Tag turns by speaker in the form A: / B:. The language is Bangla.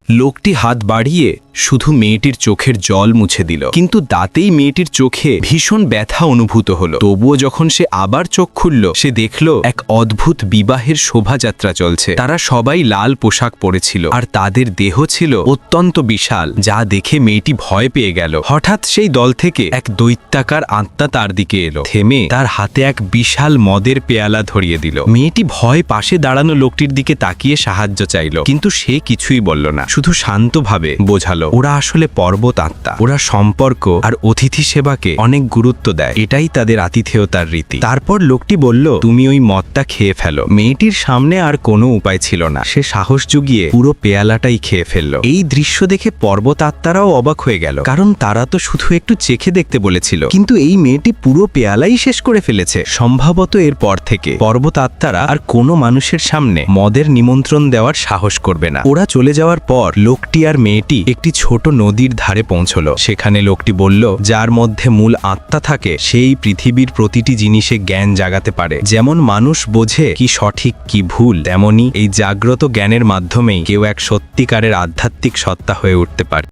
A: লোকটি হাত বাড়িয়ে শুধু মেয়েটির চোখের জল মুছে দিল, কিন্তু দাঁতেই মেয়েটির চোখে ভীষণ ব্যথা অনুভূত হলো। তবুও যখন সে আবার চোখ খুলল, সে দেখল এক অদ্ভুত বিবাহের শোভাযাত্রা চলছে। তারা সবাই লাল পোশাক পরেছিল আর তাদের দেহ ছিল অত্যন্ত বিশাল, যা দেখে মেয়েটি ভয় পেয়ে গেল। হঠাৎ সেই দল থেকে এক দৈত্যাকার আত্মা তার দিকে এলো, থেমে তার হাতে এক বিশাল মদের পেয়ালা ধরিয়ে দিল। মেয়েটি ভয় পাশে দাঁড়ানো লোকটির দিকে তাকিয়ে সাহায্য চাইল, কিন্তু সে কিছুই বলল না, শুধু শান্তভাবে বোঝালো ওরা আসলে পর্বত আত্মা। ওরা সম্পর্ক আর অতিথি সেবাকে অনেক গুরুত্ব দেয়, এটাই তাদের আতিথেয়তার রীতি। তারপর লোকটি বলল, তুমি ওই মদটা খেয়ে ফেলো। মেয়েটির সামনে আর কোনো উপায় ছিল না, সে সাহস জুগিয়ে পুরো পেয়ালাটাই খেয়ে ফেলল। এই দৃশ্য দেখে পর্বত আত্মারাও অবাক হয়ে গেল, কারণ তারা তো শুধু একটু চেখে দেখতে বলেছিল, কিন্তু এই মেয়েটি পুরো পেয়ালাই শেষ করে ফেলেছে। সম্ভবত এর পর থেকে পর্বত আত্মারা আর কোনো মানুষের সামনে মদের নিমন্ত্রণ দেওয়ার সাহস করবে না। ওরা চলে যাওয়ার পর লোকটি আর মেয়েটি একটি ছোট নদীর ধারে পৌঁছলো। সেখানে লোকটি বলল, যার মধ্যে মূল আত্মা থাকে সেই পৃথিবীর প্রতিটি জিনিসে জ্ঞান জাগাতে পারে। যেমন মানুষ বোঝে কি সঠিক কি ভুল, তেমনি এই জাগ্রত জ্ঞানের মাধ্যমেই কেউ এক সত্যিকারের আধ্যাত্মিক সত্তা হয়ে উঠতে পারে।